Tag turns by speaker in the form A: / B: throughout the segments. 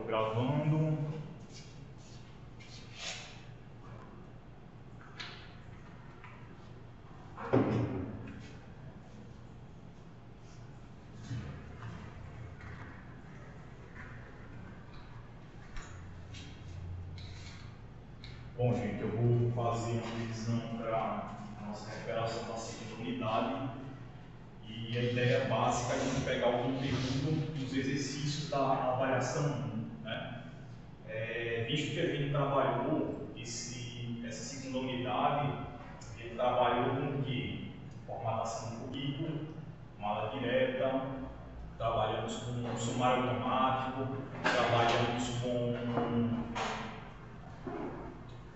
A: Gravando. Bom, gente, eu vou fazer uma revisão para a nossa recuperação da segunda unidade. E a ideia básica é a gente pegar o conteúdo dos exercícios da avaliação 1, né? Visto que a gente trabalhou essa segunda unidade, a gente trabalhou com o quê? Formatação do currículo, mala direta, trabalhamos com sumário automático, trabalhamos com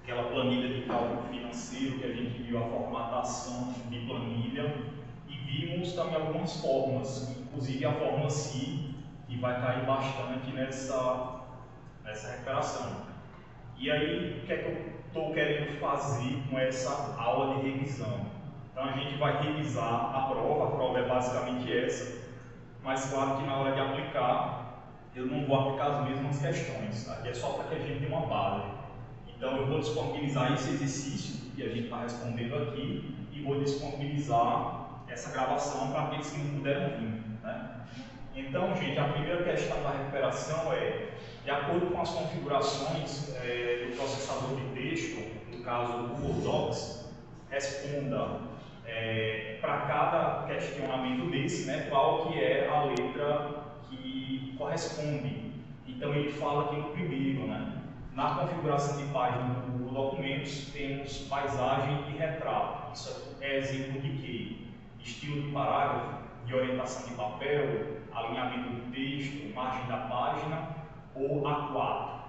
A: aquela planilha de cálculo financeiro que a gente viu a formatação de planilha e vimos também algumas fórmulas, inclusive a fórmula SI, que vai cair bastante nessa recuperação. E aí, o que é que eu estou querendo fazer com essa aula de revisão? Então a gente vai revisar a prova é basicamente essa, mas claro que na hora de aplicar, eu não vou aplicar as mesmas questões, aqui é só para que a gente tenha uma base. Então eu vou disponibilizar esse exercício que a gente está respondendo aqui e vou disponibilizar essa gravação para aqueles que não puderam vir, né? Então, gente, a primeira questão da recuperação é, de acordo com as configurações do processador de texto, no caso do Google Docs, responda para cada questionamento desse, né, qual que é a letra que corresponde. Então ele fala aqui no primeiro, né? Na configuração de página do Google Documentos, temos paisagem e retrato. Isso é exemplo de quê? Estilo de parágrafo, de orientação de papel, alinhamento do texto, margem da página ou A4.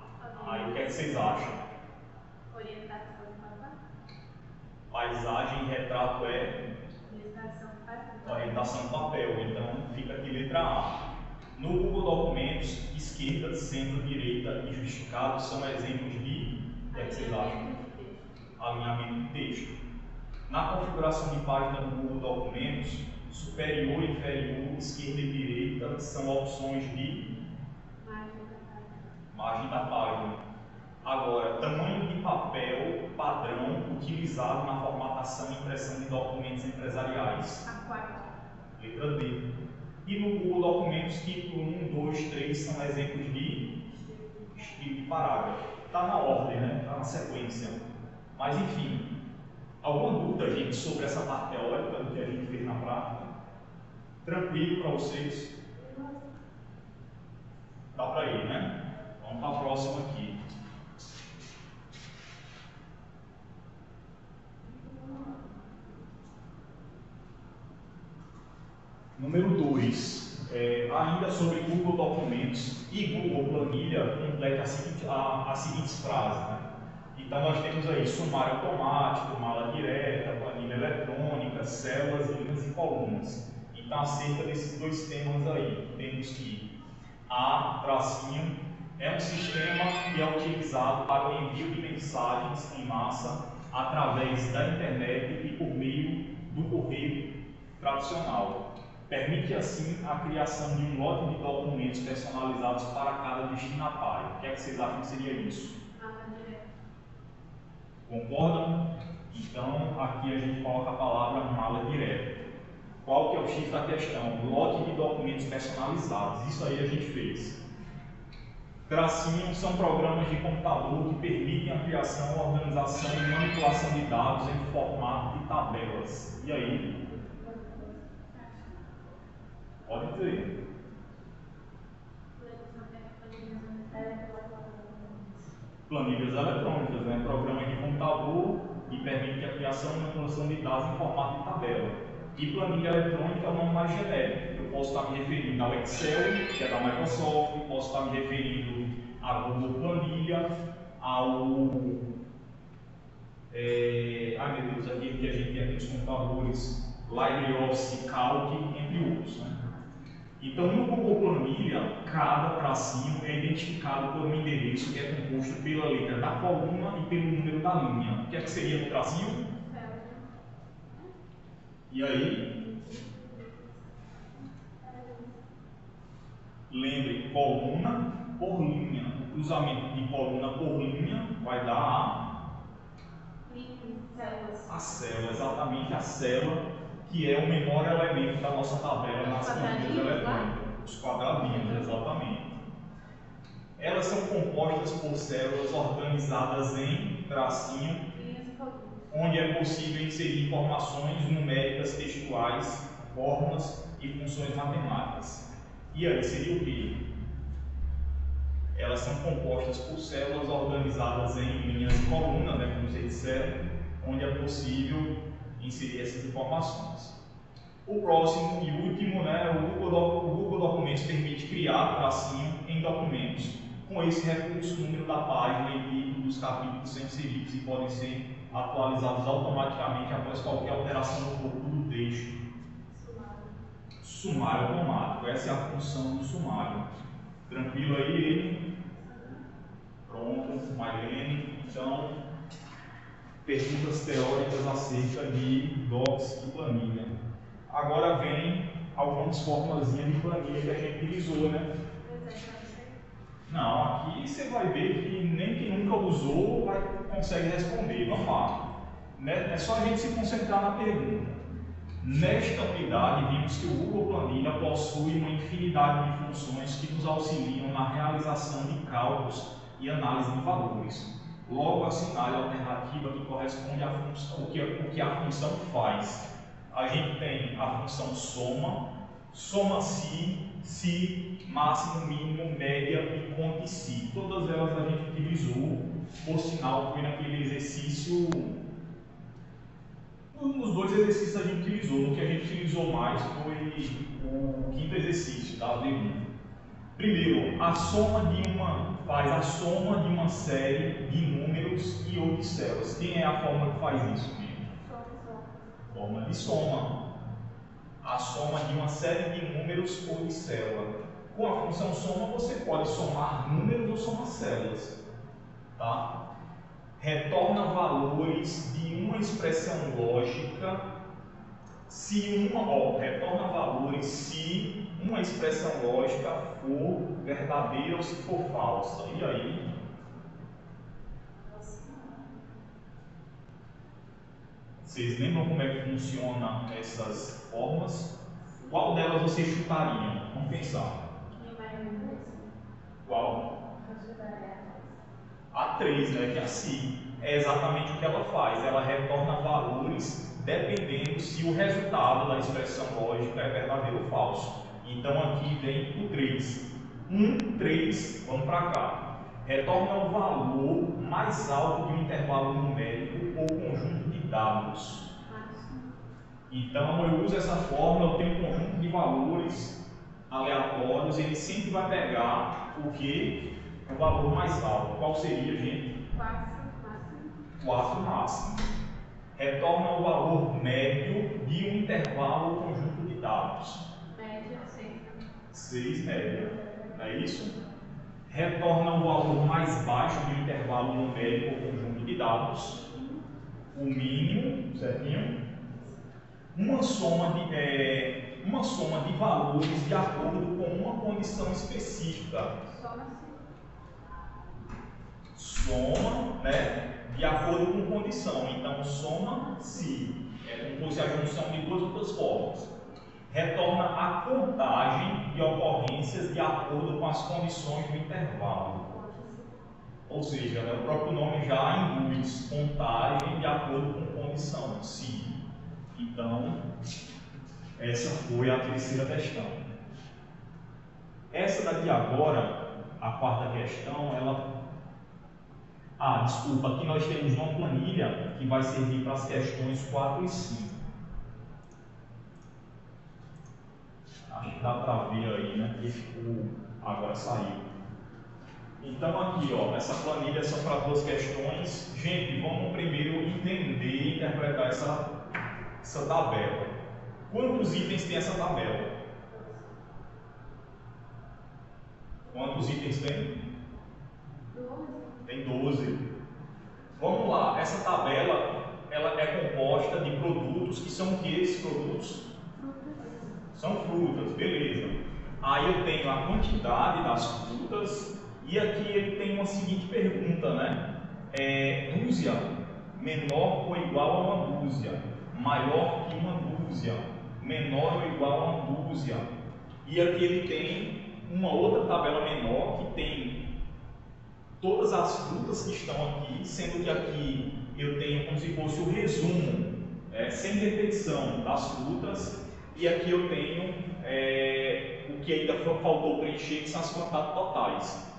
A: Aí o que é que vocês acham?
B: Orientação de papel.
A: Paisagem e retrato é? Orientação de papel. Então fica aqui letra A. No Google Documentos, esquerda, centro, direita e justificado são exemplos de, o que é que vocês acham? Alinhamento de texto. Na configuração de página do Google Documentos, superior, inferior, esquerda e direita são opções de margem da página. Agora, tamanho de papel padrão utilizado na formatação e impressão de documentos empresariais.
B: A4.
A: Letra D. E no Google Documentos, título 1, 2, 3 são exemplos de estilo de parágrafo. Está na ordem, né? Está na sequência. Mas, enfim, alguma dúvida, gente, sobre essa parte teórica do que a gente fez na prática? Tranquilo para vocês? Dá para ir, né? Vamos para a próxima aqui. Número 2, ainda sobre Google Documentos e Google Planilha, completa as seguintes frases, né? Então nós temos aí sumário automático, mala direta, planilha eletrônica, células, linhas e colunas. Então acerca desses dois temas aí, temos que A, tracinho, é um sistema que é utilizado para o envio de mensagens em massa através da internet e por meio do correio tradicional. Permite, assim, a criação de um lote de documentos personalizados para cada destinatário. O que é que vocês acham que seria isso? Concordam? Então, aqui a gente coloca a palavra mala direta. Qual que é o X da questão? Lote de documentos personalizados. Isso aí a gente fez. Tracinho são programas de computador que permitem a criação, organização e manipulação de dados em formato de tabelas. E aí? Pode dizer. Planilhas eletrônicas, né? Programa de computador que permite a criação e manipulação de dados em formato de tabela. E planilha eletrônica é o nome mais genérico. Eu posso estar me referindo ao Excel, que é da Microsoft, posso estar me referindo à Google Planilha, ao meu Deus, aquele que a gente tem aqui nos computadores, LibreOffice, Calc, entre outros, né? Então, no Google Planilha, cada tracinho é identificado por um endereço que é composto pela letra da coluna e pelo número da linha. O que é que seria no tracinho? E aí? Lembre, coluna por linha. O cruzamento de coluna por linha vai dar a célula, exatamente a célula, que é o menor elemento da nossa tabela nas planilhas eletrônicas. Os quadradinhos, exatamente. Elas são compostas por células organizadas em tracinho, onde é possível inserir informações numéricas, textuais, formas e funções matemáticas. E aí seria o quê? Elas são compostas por células organizadas em linhas de coluna, né, como vocês disseram, onde é possível inserir essas informações. O próximo e último, né, o Google Documentos permite criar tracinho em documentos. Com esse recurso, o número da página e título dos capítulos são inseridos e podem ser atualizados automaticamente após qualquer alteração no corpo do texto. Sumário automático, essa é a função do sumário. Tranquilo aí, ele? Pronto, Mailene. Então, perguntas teóricas acerca de docs e planilha. Agora vem algumas formulazinhas de planilha que a gente utilizou, né? Não, aqui você vai ver que nem quem nunca usou consegue responder. Vamos lá. É só a gente se concentrar na pergunta. Nesta unidade, vimos que o Google Planilha possui uma infinidade de funções que nos auxiliam na realização de cálculos e análise de valores. Logo, assinale a alternativa que corresponde à função, o que a função faz. A gente tem a função soma, soma-se, máximo, mínimo, média e conte-se. Todas elas a gente utilizou, por sinal, foi naquele exercício. Nos dois exercícios a gente utilizou. No que a gente utilizou mais foi o quinto exercício, da D1. Primeiro, faz a soma de uma série de números e ou de células. Quem é a fórmula que faz isso, gente? Forma de soma. A soma de uma série de números ou de célula. Com a função soma, você pode somar números ou somar células. Tá? Retorna valores de uma expressão lógica retorna valores se uma expressão lógica for verdadeira ou se for falsa. E aí? Vocês lembram como é que funcionam essas formas? Qual delas vocês chutariam? Vamos pensar. Qual? A 3, né, que é assim, é exatamente o que ela faz. Ela retorna valores dependendo se o resultado da expressão lógica é verdadeiro ou falso. Então aqui vem o 3. 3, vamos para cá. Retorna o valor mais alto de um intervalo numérico ou conjunto de dados. Então eu uso essa fórmula, eu tenho um conjunto de valores aleatórios, ele sempre vai pegar o que? O valor mais alto. Qual seria, gente? 4 máximo. Retorna o valor médio de um intervalo ou conjunto de dados.
B: Média
A: 6 média. Não é isso? Retorna o valor mais baixo de um intervalo numérico ou conjunto de dados. O mínimo, certinho? Uma soma de valores de acordo com uma condição específica. Soma, né, de acordo com condição. Então, soma-se é como se fosse a junção de duas outras formas. Retorna a contagem de ocorrências de acordo com as condições do intervalo. Ou seja, né, o próprio nome já induz contagem de acordo com condição, se. Então, essa foi a terceira questão. Essa daqui agora, a quarta questão, desculpa, aqui nós temos uma planilha que vai servir para as questões 4 e 5. Acho que dá para ver aí, né? Que ficou, agora saiu. Então aqui, ó, essa planilha são para 2 questões. Gente, vamos primeiro entender e interpretar essa tabela. Quantos itens tem essa tabela? Quantos itens tem?
B: 12.
A: Tem 12. Vamos lá, essa tabela ela é composta de produtos que são o que esses produtos? São frutas, beleza. Aí eu tenho a quantidade das frutas E aqui ele tem uma seguinte pergunta, né? Dúzia menor ou igual a uma dúzia, maior que uma dúzia, menor ou igual a uma dúzia. E aqui ele tem uma outra tabela menor que tem todas as frutas que estão aqui, sendo que aqui eu tenho como se fosse o resumo, sem repetição das frutas, e aqui eu tenho o que ainda faltou preencher, que são as quantidades totais.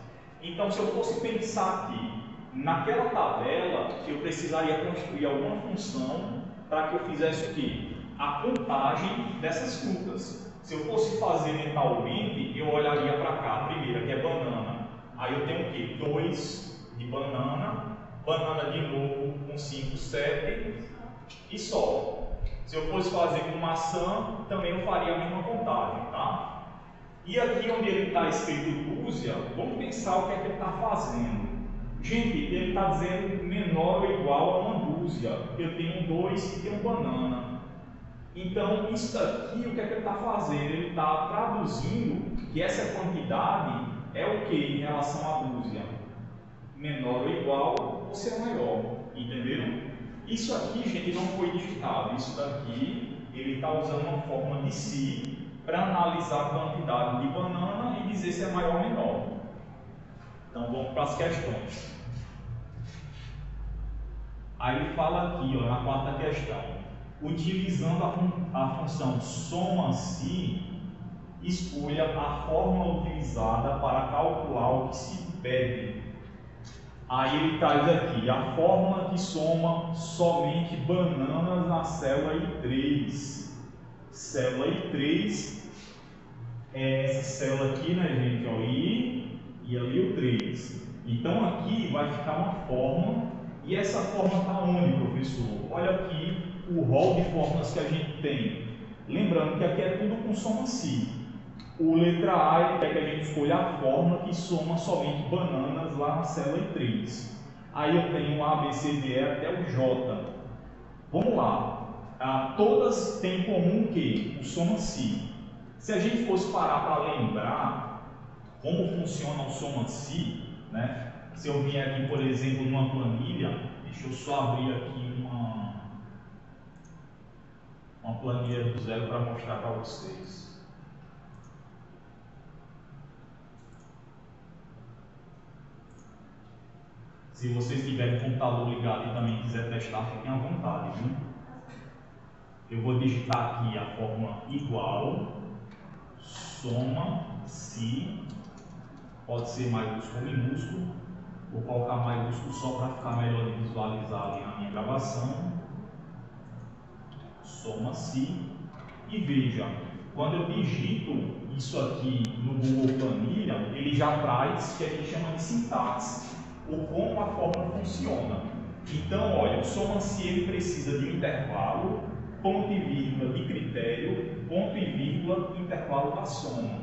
A: Então, se eu fosse pensar aqui naquela tabela, eu precisaria construir alguma função para que eu fizesse o quê? A contagem dessas frutas. Se eu fosse fazer mentalmente, eu olharia para cá, a primeira, que é banana. Aí eu tenho o quê? 2 de banana, banana de novo com 5, 7 e só. Se eu fosse fazer com maçã, também eu faria a mesma contagem, tá? E aqui onde ele está escrito dúzia, vamos pensar o que é que ele está fazendo. Gente, ele está dizendo menor ou igual a uma dúzia. Eu tenho 2 e tenho banana. Então, isso daqui, o que é que ele está fazendo? Ele está traduzindo que essa quantidade é o que em relação à dúzia? Menor ou igual ou ser maior. Entenderam? Isso aqui, gente, não foi digitado. Isso daqui, ele está usando uma forma de si para analisar a quantidade de banana e dizer se é maior ou menor. Então vamos para as questões. Aí ele fala aqui, ó, na quarta questão, utilizando a função soma-se, escolha a fórmula utilizada para calcular o que se pede. Aí ele traz aqui a fórmula que soma somente bananas na célula I3. Célula I3 é essa célula aqui, né, gente? Ó, I e ali o 3. Então aqui vai ficar uma fórmula, e essa fórmula está onde, professor? Olha aqui o rol de fórmulas que a gente tem. Lembrando que aqui é tudo com soma-se. O letra A ele quer que a gente escolha a fórmula que soma somente bananas lá na célula I3. Aí eu tenho A, B, C, D, E até o J. Vamos lá. Todas têm em comum o quê? O soma-se. Se a gente fosse parar para lembrar como funciona o soma-se, né? Se eu vier aqui, por exemplo, numa planilha, deixa eu só abrir aqui uma planilha do zero para mostrar para vocês. Se vocês tiverem o computador ligado e também quiser testar, fiquem à vontade, viu? Eu vou digitar aqui a fórmula igual, soma-se, pode ser maiúsculo ou minúsculo, vou colocar maiúsculo só para ficar melhor de visualizar ali na minha gravação. Soma-se, e veja, quando eu digito isso aqui no Google Planilha, ele já traz o que a gente chama de sintaxe, ou como a fórmula funciona. Então, olha, o soma-se ele precisa de um intervalo, ponto e vírgula de critério, ponto e vírgula, intervalo da soma.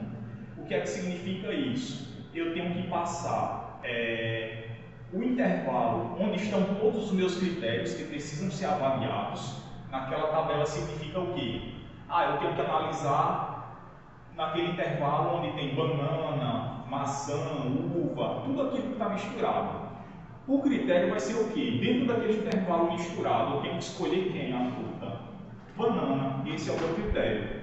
A: O que é que significa isso? Eu tenho que passar o intervalo onde estão todos os meus critérios que precisam ser avaliados. Naquela tabela significa o quê? Eu tenho que analisar naquele intervalo onde tem banana, maçã, uva, tudo aquilo que está misturado. O critério vai ser o quê? Dentro daquele intervalo misturado, eu tenho que escolher quem? A fruta. Banana, esse é o meu critério.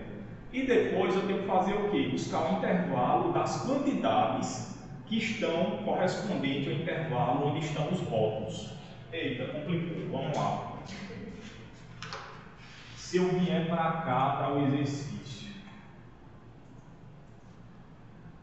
A: E depois eu tenho que fazer o quê? Buscar o intervalo das quantidades que estão correspondentes ao intervalo onde estão os rótulos. Eita, complicou, vamos lá. Se eu vier para cá, para o exercício.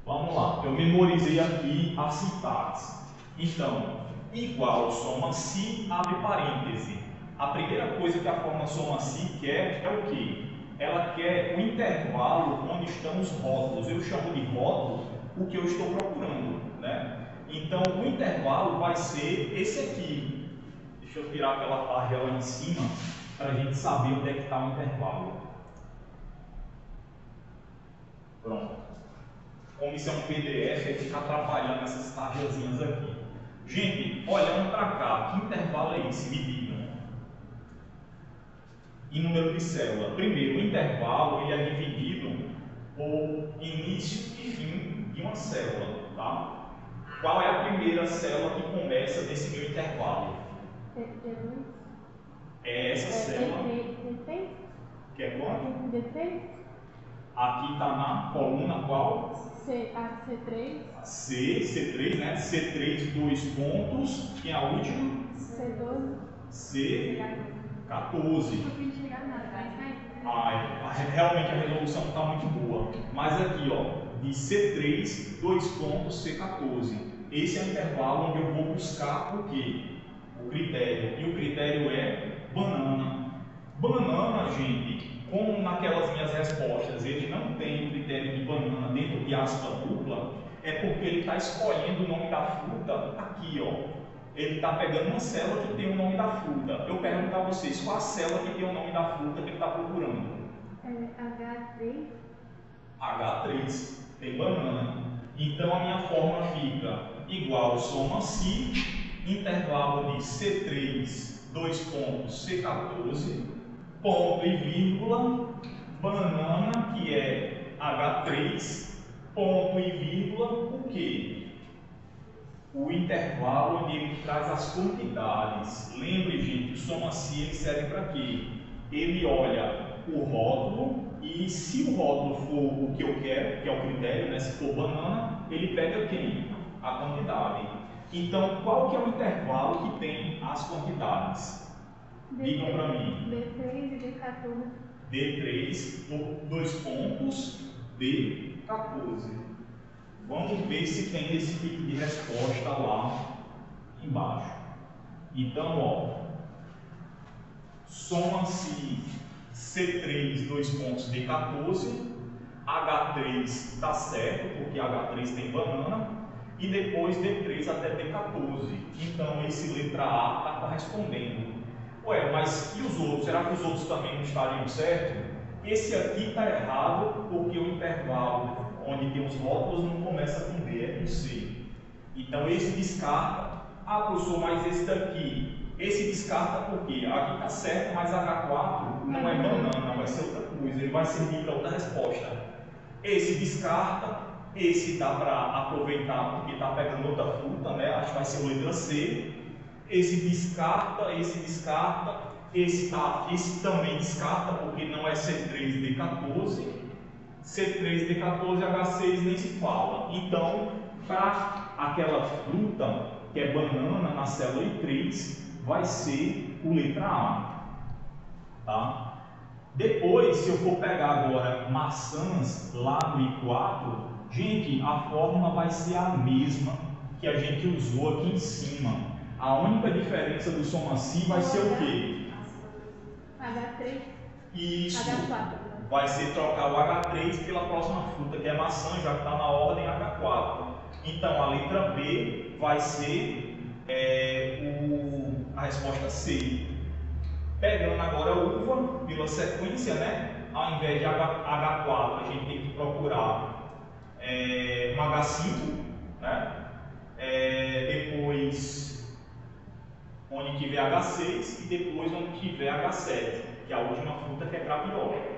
A: Vamos lá, eu memorizei aqui a sintaxe. Então, igual soma-se, abre parêntese. A primeira coisa que a fórmula soma-se quer é o quê? Ela quer o intervalo onde estão os rótulos. Eu chamo de rótulo o que eu estou procurando, né? Então, o intervalo vai ser esse aqui. Deixa eu tirar aquela parte lá em cima para a gente saber onde é que está o intervalo. Pronto. Como isso é um PDF, vai ficar atrapalhando essas tarjazinhas aqui. Gente, olhando para cá, que intervalo é esse? Me digam. E número de célula. Primeiro, o intervalo ele é dividido por início e fim de uma célula, tá? Qual é a primeira célula que começa nesse meu intervalo?
B: D2.
A: É essa célula.
B: D3.
A: Que é quanto?
B: D3.
A: Aqui está na coluna qual?
B: C3.
A: C3, né? C3, 2 pontos. E a última?
B: C12.
A: C14.
B: Não consegui chegar nada,
A: Realmente a resolução está muito boa. Mas aqui, ó, de C3, 2 pontos, C14. Esse é o intervalo onde eu vou buscar o quê? O critério. E o critério é banana. Banana, gente, como naquelas minhas respostas ele não tem o critério de banana dentro de aspa dupla, é porque ele está escolhendo o nome da fruta aqui, ó. Ele está pegando uma célula que tem o nome da fruta. Eu pergunto a vocês, qual a célula que tem o nome da fruta que ele está procurando?
B: H3.
A: H3, tem banana. Então a minha fórmula fica igual soma-se, intervalo de C3, 2 pontos, C14, ponto e vírgula, banana, que é H3, ponto e vírgula, o quê? O intervalo onde ele traz as quantidades. Lembre, gente, o soma-se ele serve para quê? Ele olha o rótulo e se o rótulo for o que eu quero, que é o critério, né? Se for banana, ele pega quem? A quantidade. Então, qual que é o intervalo que tem as quantidades? Digam para mim.
B: D3 e D14.
A: D3, 2 pontos, D14. Vamos ver se tem esse tipo de resposta lá embaixo. Então, ó, soma-se C3, 2 pontos, D14, H3 está certo, porque H3 tem banana, e depois D3 até D14. Então, esse letra A está correspondendo. Ué, mas e os outros? Será que os outros também não estariam certos? Esse aqui está errado, porque o intervalo onde tem os rótulos não começa com D, é com C. Então esse descarta. Ah, professor, mas esse daqui. Esse descarta porque aqui está certo, mas H4 não é banana, vai ser outra coisa. Ele vai servir para outra resposta. Esse descarta. Esse dá para aproveitar porque está pegando outra fruta, né? Acho que vai ser a letra C. Esse descarta, esse também descarta porque não é C3D14. C3D14, H6 nem se fala. Então, para aquela fruta que é banana na célula I3, vai ser o letra A. Tá? Depois, se eu for pegar agora maçãs lá no I4, gente, a fórmula vai ser a mesma que a gente usou aqui em cima. A única diferença do soma-se vai ser o quê?
B: H3.
A: Isso.
B: H4.
A: Vai ser trocar o H3 pela próxima fruta, que é maçã, já que está na ordem H4. Então, a letra B vai ser a resposta C. Pegando agora a uva, pela sequência, né? Ao invés de H4, a gente tem que procurar um H5, né? Depois, onde tiver H6 e depois onde tiver H7, que é a última fruta que é graviola.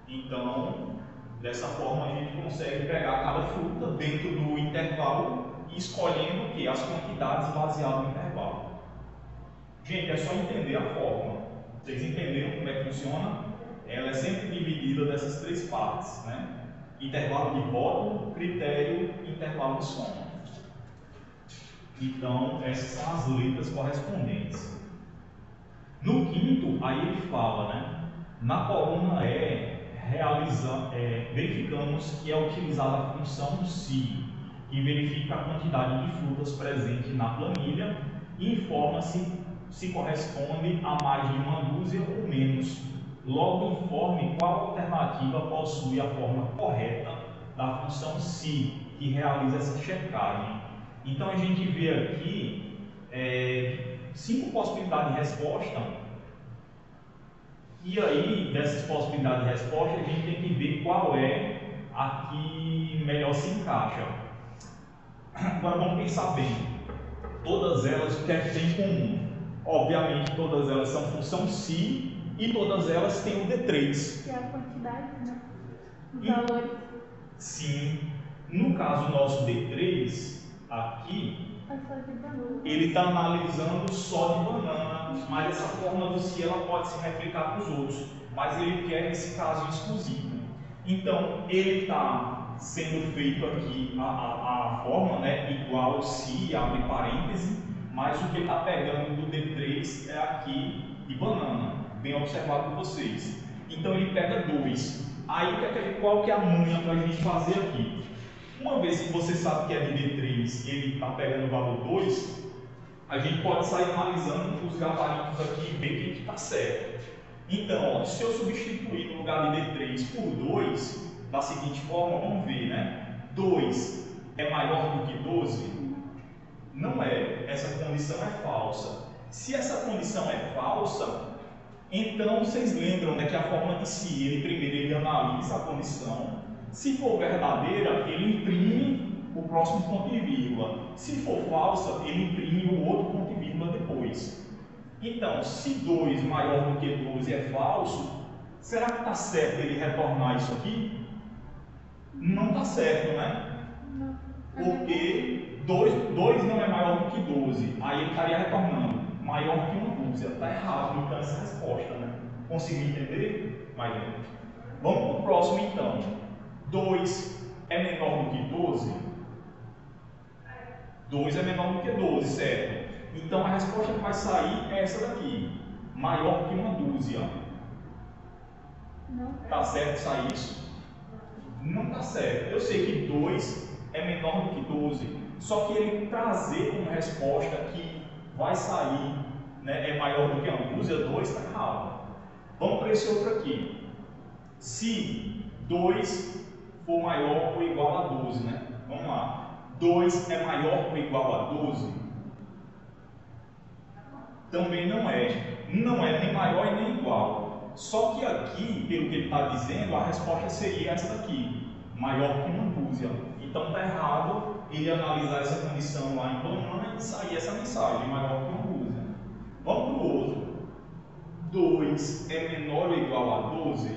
A: Então, dessa forma a gente consegue pegar cada fruta dentro do intervalo e escolhendo o que? As quantidades baseadas no intervalo. Gente, é só entender a fórmula. Vocês entenderam como é que funciona? Ela é sempre dividida dessas três partes, né? Intervalo de rótulo, critério e intervalo de soma. Então, essas são as letras correspondentes. No quinto, aí ele fala, né? Na coluna E, verificamos que é utilizada a função SI, que verifica a quantidade de frutas presente na planilha e informa se corresponde a mais de uma dúzia ou menos. Logo, informe qual alternativa possui a forma correta da função SI, que realiza essa checagem. Então, a gente vê aqui 5 possibilidades de resposta. E aí, dessas possibilidades de resposta, a gente tem que ver qual é a que melhor se encaixa. Agora vamos pensar bem. Todas elas, o que é que tem em comum? Obviamente, todas elas são função SI e todas elas têm o D3.
B: Que é a quantidade, né? Os valores.
A: Sim. No caso nosso D3, aqui,
B: É só de banana.
A: ele está analisando só de banana, mas essa forma do se ela pode se replicar para os outros, mas ele quer esse caso exclusivo. Então, ele está sendo feito aqui a forma, né, igual se, abre parêntese, mas o que ele está pegando do D3 é aqui de banana, bem observado por vocês. Então, ele pega 2. Aí, qual que é a manha para a gente fazer aqui? Uma vez que você sabe que é de D3 e ele está pegando o valor 2, a gente pode sair analisando os gabaritos aqui e ver quem está certo. Então, ó, se eu substituir no lugar de D3 por 2, da seguinte forma, vamos ver, né? 2 é maior do que 12? Não é. Essa condição é falsa. Se essa condição é falsa, então vocês lembram, né, que a forma de se, ele primeiro analisa a condição. Se for verdadeira, ele imprime o próximo ponto e vírgula. Se for falsa, ele imprime o outro ponto e vírgula depois. Então, se 2 maior do que 12 é falso, será que está certo ele retornar isso aqui? Não está certo, né?
B: Não.
A: Porque 2 não é maior do que 12. Aí ele estaria retornando maior que uma dúzia. Está errado, então, essa resposta, né? Conseguiu entender? Mais ou menos. Vamos para o próximo, então. 2 é menor do que 12? 2 é menor do que 12, certo? Então a resposta que vai sair é essa daqui, maior que uma dúzia.
B: Não.
A: Tá certo sair isso? Não tá certo. Eu sei que 2 é menor do que 12, só que ele trazer como resposta que vai sair, né, é maior do que uma dúzia, 2 está errado. Vamos para esse outro aqui. Se 2 for maior ou igual a 12, né? Vamos lá. 2 é maior ou igual a 12? Também não é. Não é nem maior e nem igual. Só que aqui, pelo que ele está dizendo, a resposta seria essa daqui, maior que uma dúzia. Então está errado ele analisar essa condição lá em banana e sair essa mensagem, maior que uma dúzia. Vamos para o outro. 2 é menor ou igual a 12?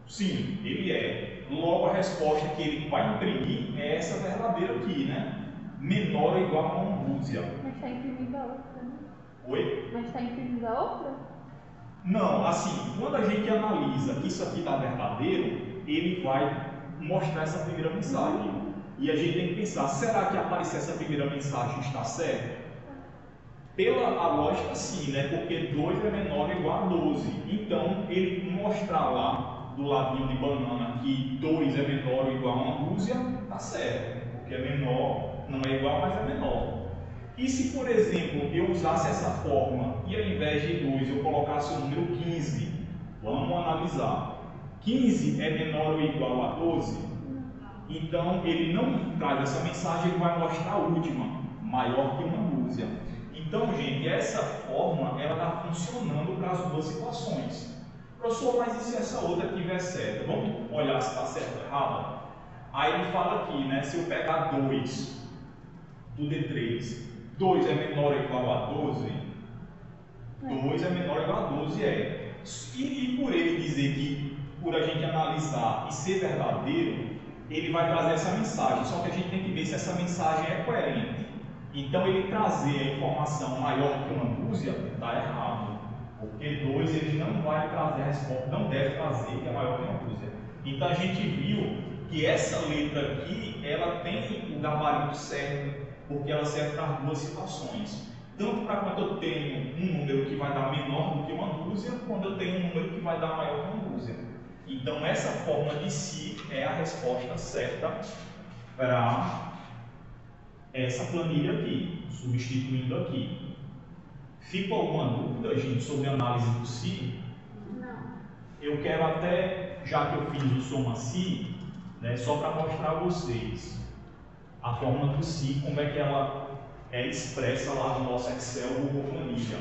A: Sim, ele é. Logo a resposta que ele vai imprimir é essa verdadeira aqui, né? Menor ou igual a uma dúzia.
B: Mas está imprimindo a outra, né?
A: Oi?
B: Mas está imprimindo a outra?
A: Não, assim, quando a gente analisa que isso aqui está verdadeiro, ele vai mostrar essa primeira mensagem. E a gente tem que pensar, será que aparecer essa primeira mensagem está certo? Pela a lógica sim, né? Porque 2 é menor ou igual a 12. Então, ele mostrar lá do ladinho de banana que 2 é menor ou igual a uma dúzia, está certo. Porque é menor, não é igual, mas é menor. E se, por exemplo, eu usasse essa forma e ao invés de 2 eu colocasse o número 15, vamos analisar. 15 é menor ou igual a 12? Então ele não traz essa mensagem, ele vai mostrar a última, maior que uma dúzia. Então, gente, essa forma ela está funcionando para as duas situações. Professor, mas e se essa outra estiver certa? Vamos olhar se está certa ou errada? Aí ele fala aqui, né? Se eu pegar 2 do D3, 2 é menor ou igual a 12? 2 é menor ou igual a 12, é. E por ele dizer que, por a gente analisar e ser verdadeiro, ele vai trazer essa mensagem. Só que a gente tem que ver se essa mensagem é coerente. Então, ele trazer a informação maior que uma dúzia, está errado. Porque 2 ele não vai trazer a resposta, não deve trazer que é maior que uma dúzia. Então, a gente viu que essa letra aqui, ela tem o gabarito certo, porque ela serve para as duas situações. Tanto para quando eu tenho um número que vai dar menor do que uma dúzia, quando eu tenho um número que vai dar maior que uma dúzia. Então, essa forma de si é a resposta certa para essa planilha aqui, substituindo aqui. Ficou alguma dúvida, gente, sobre a análise do si?
B: Não.
A: Eu quero até, já que eu fiz o soma-si, né, só para mostrar a vocês a forma do si, como é que ela é expressa lá no nosso Excel Google Planilha.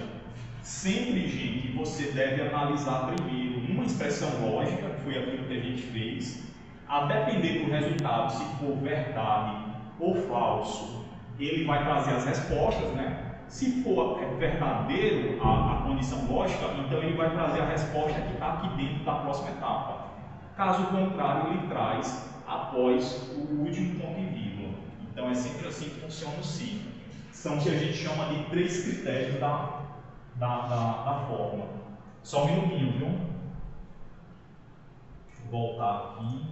A: Sempre, gente, você deve analisar primeiro uma expressão lógica, que foi aquilo que a gente fez. A depender do resultado, se for verdade ou falso, ele vai trazer as respostas, né? Se for verdadeiro a condição lógica, então ele vai trazer a resposta que está aqui dentro da próxima etapa. Caso contrário, ele traz após o último ponto e vírgula. Então é sempre assim que funciona o SI. São o que a gente chama de 3 critérios da fórmula. Só um minutinho, viu? Vou voltar aqui.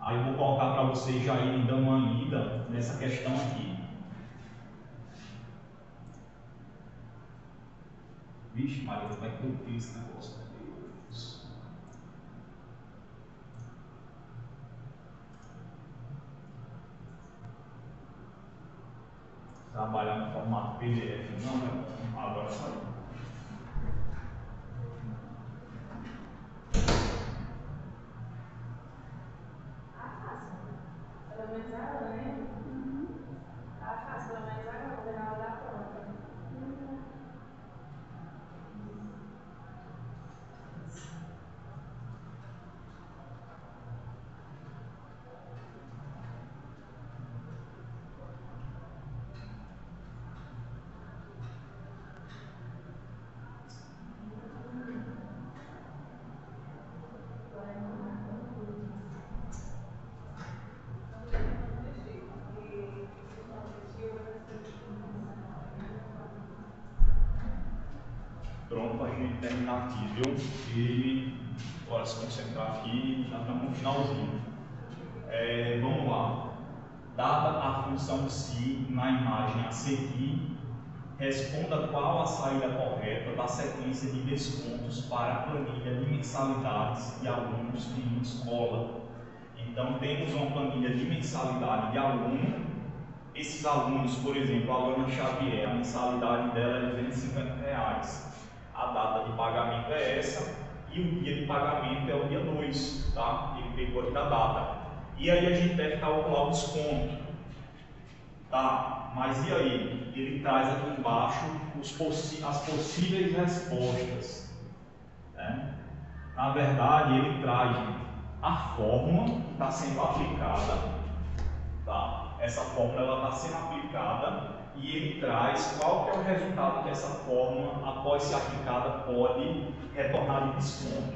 A: Aí eu vou colocar para vocês já irem dando uma lida nessa questão aqui. Vixe, Maria, como é que eu fiz esse negócio? Meu Deus. Trabalhar no formato PDF não é bom. Agora saiu. Pronto, para a gente terminar aqui, viu? E bora se concentrar aqui, já estamos no finalzinho. Vamos lá. Dada a função SI na imagem a seguir, responda qual a saída correta da sequência de descontos para a planilha de mensalidades de alunos de uma escola. Então, temos uma planilha de mensalidade de aluno. Esses alunos, por exemplo, a Alana Xavier, a mensalidade dela é R$ 250. A data de pagamento é essa e o dia de pagamento é o dia 2, tá? Ele pegou aqui da data. E aí a gente deve calcular o desconto, tá? Mas e aí? Ele traz aqui embaixo as possíveis respostas, né? Na verdade, ele traz a fórmula que está sendo aplicada, tá? Essa fórmula está sendo aplicada e ele traz qual que é o resultado que essa fórmula, após ser aplicada, pode retornar de desconto.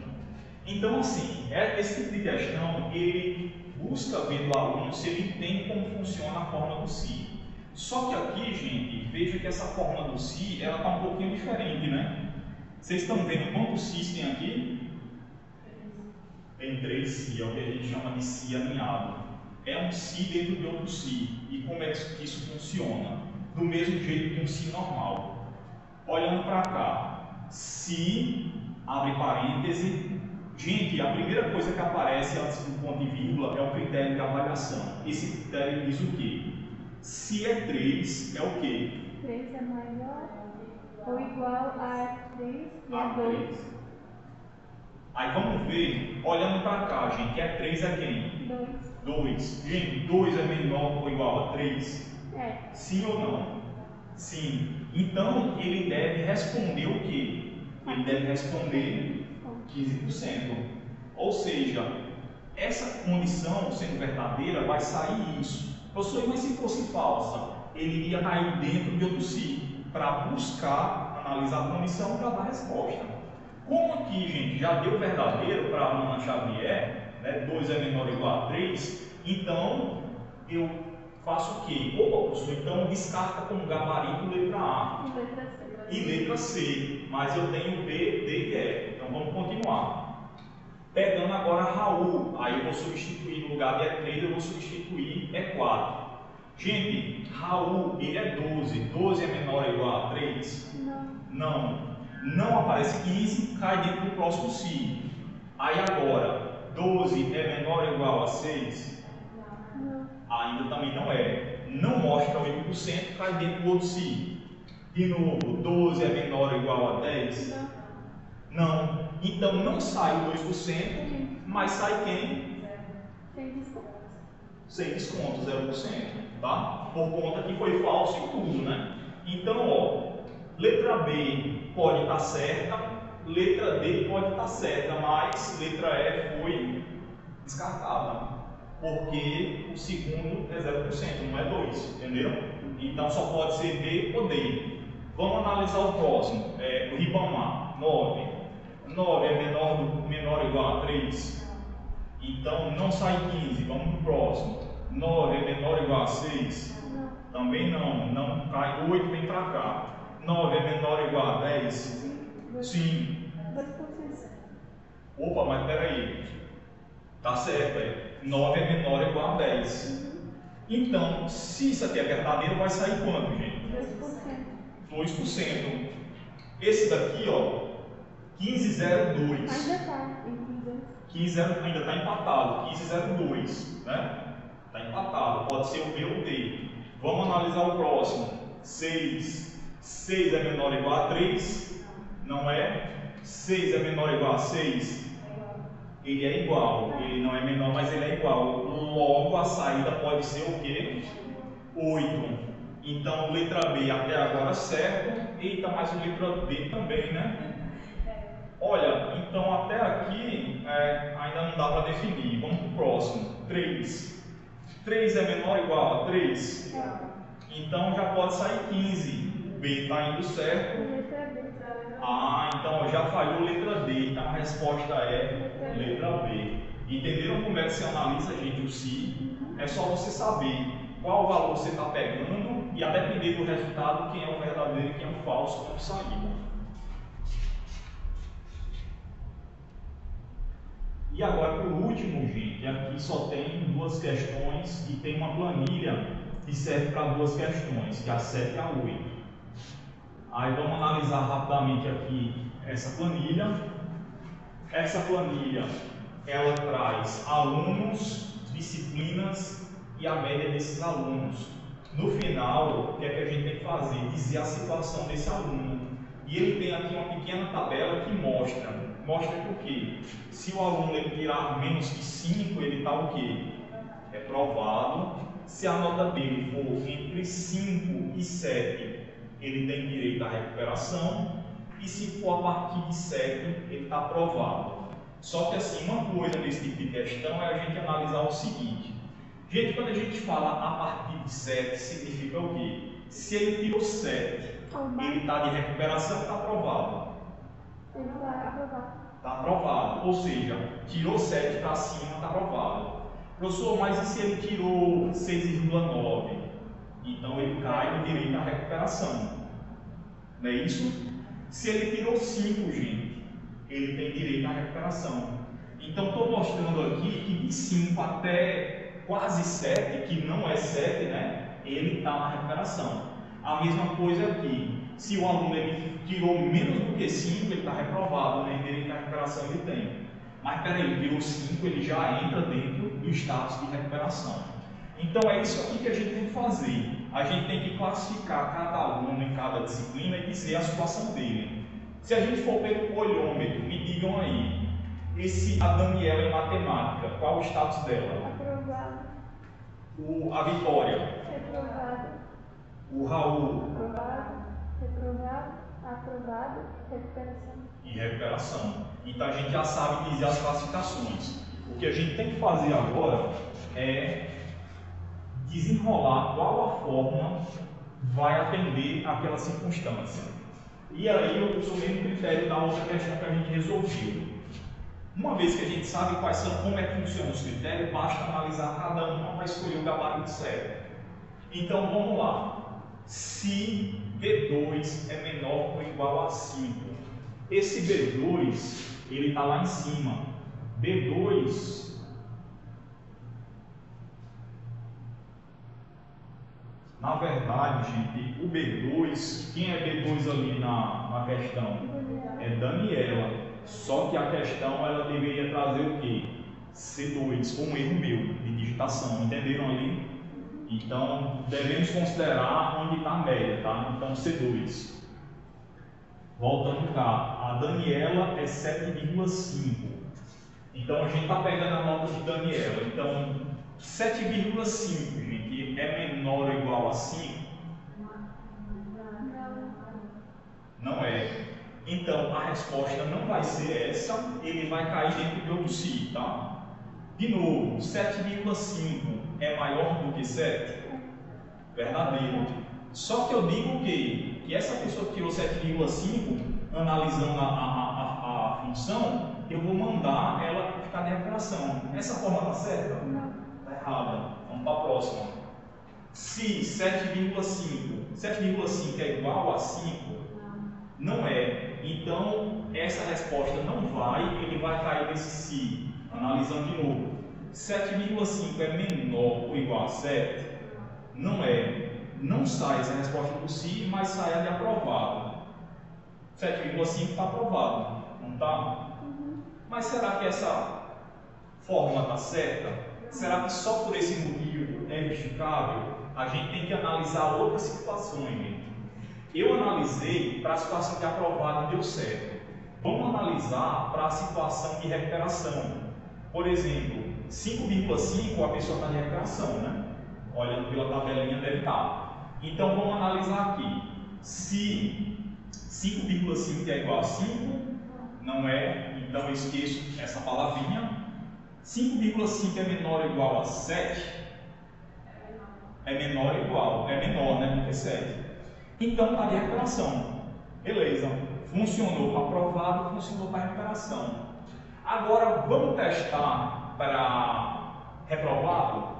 A: Então, assim, esse tipo de questão, ele busca ver do aluno se ele entende como funciona a fórmula do SI. Só que aqui, gente, veja que essa fórmula do SI, ela está um pouquinho diferente, né? Vocês estão vendo quantos SIs tem aqui? Tem 3 SI, é o que a gente chama de SI alinhado. É um SI dentro de outro SI. E como é que isso funciona? Do mesmo jeito que um SI normal. Olhando para cá, SI, abre parêntese. Gente, a primeira coisa que aparece antes do ponto e vírgula é o critério de avaliação. Esse critério diz o quê? Se é 3, é o quê?
B: 3 é maior ou igual a 3 e a 2.
A: Aí vamos ver, olhando para cá, gente, é 3 é quem?
B: 2.
A: 2. Gente, 2 é menor ou igual a 3?
B: É.
A: Sim ou não? Sim. Então, ele deve responder o quê? Ele deve responder 15%. Ou seja, essa condição sendo verdadeira, vai sair isso. Professor, mas se fosse falsa, ele iria cair dentro de outro SI para buscar, analisar a condição para dar a resposta. Como aqui, gente, já deu verdadeiro para a Alana Xavier, né, 2 é menor ou igual a 3, então eu faço o quê? Opa, professor, então descarta como gabarito letra A e letra C, mas eu tenho B, D e E, então vamos continuar. Pegando agora Raul, aí eu vou substituir no lugar de E3, eu vou substituir E4. Gente, Raul, ele é 12, 12 é menor ou igual a 3? Não. Não aparece 15, cai dentro do próximo SI. Aí agora, 12 é menor ou igual a 6?
B: Não.
A: Ainda também não é. Não mostra 8%, cai dentro do outro SI. De novo, 12 é menor ou igual a 10? Não. Então não sai o 2%, mas sai quem?
B: Sem desconto.
A: Sem desconto, 0%. Tá? Por conta que foi falso e tudo, né? Então, ó, letra B pode estar certa, letra D pode estar certa, mas letra E foi descartada, porque o segundo é 0%, não é 2%, entendeu? Então só pode ser B ou D. Vamos analisar o próximo, o Ribamar, 9. 9 é menor ou igual a 3? Então não sai 15, vamos para o próximo. 9 é menor ou igual a 6?
B: Não.
A: Também não. Não cai. 8 vem para cá. 9 é menor ou igual a 10? Sim.
B: 2%.
A: Opa, mas peraí. Tá certo, é. 9 é menor ou igual a 10. Então, se isso aqui é verdadeiro, vai sair quanto, gente?
B: 2%.
A: 2%. Esse daqui, ó, 15,02.
B: Ainda tá em
A: 15 ainda está empatado, 15,02, né? Está empatado, pode ser o B ou o D. Vamos analisar o próximo. 6. 6 é menor ou igual a 3? Não é? 6 é menor ou igual a 6? Ele é igual, ele não é menor, mas ele é igual. Logo, a saída pode ser o quê? 8. Então, letra B até agora certo. Eita, mas o letra D também, né? Olha, então até aqui ainda não dá para definir. Vamos para o próximo. 3. 3 é menor ou igual a 3? Então já pode sair 15. O B está indo certo. Ah, então já falhou letra D. Então a resposta é letra B. Entenderam como é que se analisa, gente, o se? É só você saber qual valor você está pegando e a depender do resultado, quem é o verdadeiro e quem é o falso quando sair. E agora, por último, gente, aqui só tem duas questões e tem uma planilha que serve para duas questões, que é a 7 e a 8. Aí vamos analisar rapidamente aqui essa planilha. Essa planilha, ela traz alunos, disciplinas e a média desses alunos. No final, o que é que a gente tem que fazer? Dizer a situação desse aluno. E ele tem aqui uma pequena tabela que mostra que o quê? Se o aluno ele tirar menos que 5, ele está o quê? Reprovado. Se a nota dele for entre 5 e 7, ele tem direito à recuperação. E se for a partir de 7, ele está aprovado. Só que assim, uma coisa nesse tipo de questão é a gente analisar o seguinte. Gente, quando a gente fala a partir de 7, significa o quê? Se ele tirou 7, ele está de recuperação, está aprovado.
B: Ele vai aprovar.
A: Está aprovado, ou seja, tirou 7 para cima, está aprovado. Professor, mas e se ele tirou 6,9? Então ele cai no direito à recuperação. Não é isso? Se ele tirou 5, gente, ele tem direito à recuperação. Então estou mostrando aqui que de 5 até quase 7, que não é 7, né? Ele está na recuperação. A mesma coisa aqui. Se o aluno ele tirou menos do que 5, ele está reprovado, né? Direito à recuperação ele tem. Mas peraí, ele tirou 5, ele já entra dentro do status de recuperação. Então é isso aqui que a gente tem que fazer. A gente tem que classificar cada aluno em cada disciplina e dizer a situação dele. Se a gente for pelo olhômetro, me digam aí, a Daniela em matemática, qual o status dela?
B: Aprovado.
A: A Vitória?
B: Reprovado.
A: O Raul?
B: Aprovado. Reprovado. Aprovado. Recuperação.
A: E recuperação. Então a gente já sabe dizer as classificações. O que a gente tem que fazer agora é desenrolar qual a forma vai atender aquela circunstância. E aí eu uso o mesmo critério da outra questão que a gente resolveu. Uma vez que a gente sabe quais são, como é que funcionam os critérios, basta analisar cada uma para escolher o gabarito certo. Então vamos lá. Se B2 é menor ou igual a 5, esse B2 ele está lá em cima. B2 na verdade, gente, o B2, quem é B2 ali na questão? É Daniela. Só que a questão ela deveria trazer o quê? C2, um erro meu de digitação, entenderam ali? Então, devemos considerar onde está a média, tá? Então, C2. Voltando cá, a Daniela é 7,5. Então, a gente está pegando a nota de Daniela. Então, 7,5, gente, é menor ou igual a 5? Não é. Então, a resposta não vai ser essa, ele vai cair dentro do outro si, tá? De novo, 7,5 é maior do que 7? Verdadeiro. Só que eu digo que essa pessoa que tirou 7,5, analisando a função, eu vou mandar ela ficar de recuperação. Essa forma está certa?
B: Não.
A: Está errada. Vamos para a próxima. Se 7,5 é igual a 5, não é. Então, essa resposta não vai, ele vai cair nesse se. Analisando de novo. 7,5 é menor ou igual a 7? Não é. Não sai essa resposta do se, mas sai a de aprovado. 7,5 está aprovado, não está? Mas será que essa fórmula está certa? Será que só por esse motivo é justificável? A gente tem que analisar outras situações, gente. Eu analisei para a situação de aprovado e deu certo. Vamos analisar para a situação de recuperação. Por exemplo, 5,5 a pessoa está de recuperação, né? Olhando pela tabelinha deve estar. Então vamos analisar aqui. Se 5,5 é igual a 5, não é, então eu esqueço essa palavrinha. 5,5 é menor ou igual a 7? É menor ou igual, é menor, né? Porque 7. Então está de recuperação. Beleza. Funcionou para aprovado, funcionou para recuperação. Agora vamos testar para reprovado.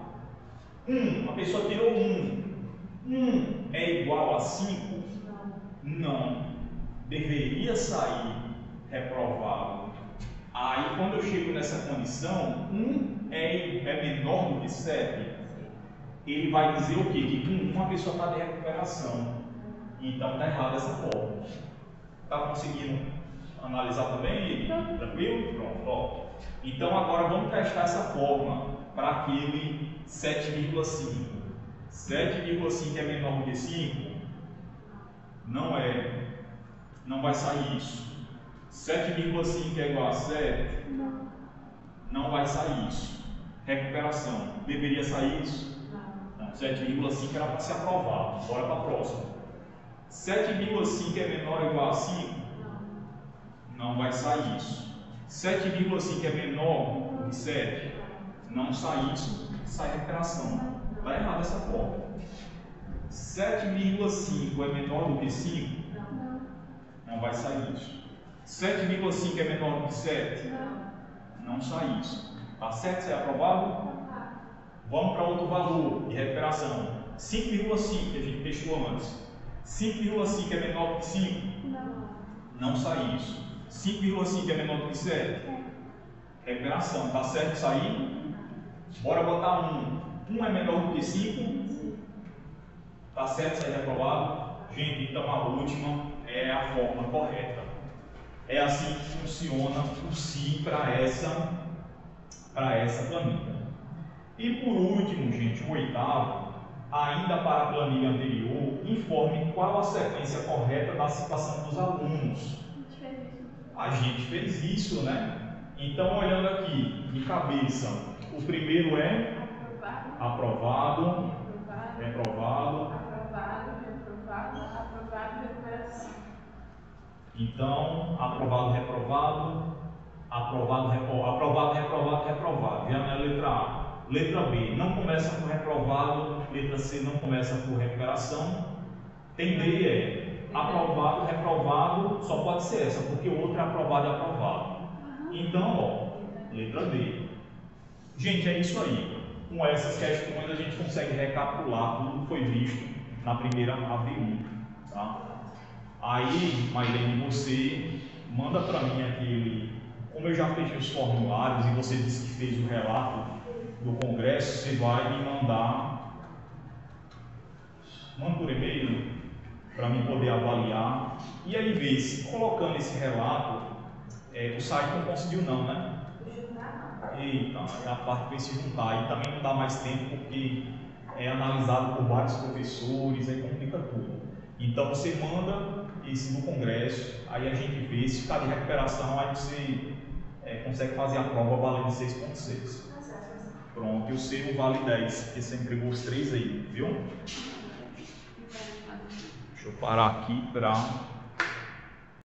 A: A pessoa tirou 1 é igual a 5? Não. Deveria sair reprovado. Aí quando eu chego nessa condição, 1 é menor do que 7. Ele vai dizer o quê? Que uma pessoa está de recuperação. Então está errado essa forma. Está conseguindo analisar também? Tranquilo? Pronto. Ó. Então agora vamos testar essa forma para aquele 7,5. 7,5 é menor do que 5? Não é. Não vai sair isso. 7,5 é igual a 7? Não vai sair isso. Recuperação. Deveria sair isso? Não. 7,5 era para ser aprovado. Bora para a próxima. 7,5 é menor ou igual a 5? Não vai sair isso. 7,5 é menor do que 7? Não sai isso. Sai recuperação. Está errado essa forma. 7,5 é menor do que 5? Não vai sair isso. 7,5 é menor do que 7? Não sai isso. Está certo? Isso é aprovado? Vamos para outro valor de recuperação. 5,5 que a gente testou antes. 5,5 é menor do que 5? Não sai isso. 5,5 é menor do que 7? Recuperação. Está certo isso aí? Bora botar 1 é menor do que 5? Está certo isso aí reprovado? Gente, então a última é a forma correta. É assim que funciona o se para essa planilha. E por último, gente, o oitavo, ainda para a planilha anterior, informe qual a sequência correta da citação dos alunos. A gente fez isso, né? Então, olhando aqui de cabeça, o primeiro é aprovado, reprovado, recuperação. Então, aprovado, reprovado, aprovado, reprovado. Já não é a letra A. Letra B não começa por reprovado, letra C não começa por recuperação. Tem D é aprovado, reprovado, só pode ser essa, porque o outro é aprovado e aprovado. Então, ó, letra D. Gente, é isso aí. Com essas questões a gente consegue recapitular tudo que foi visto na primeira AV1. Tá? Aí, Mailene, você manda para mim aquele. Como eu já fechei os formulários e você disse que fez o relato do congresso, você vai me mandar. Manda por e-mail para mim poder avaliar. E aí ver se colocando esse relato, o site não conseguiu não, né? Eita, é a parte que vai se juntar. E também não dá mais tempo porque é analisado por vários professores, aí complica tudo. Então você manda esse do congresso, aí a gente vê se está de recuperação, aí você consegue fazer a prova valendo 6,6. Pronto, e o seu vale 10, porque você entregou os 3 aí, viu? Deixa eu parar aqui para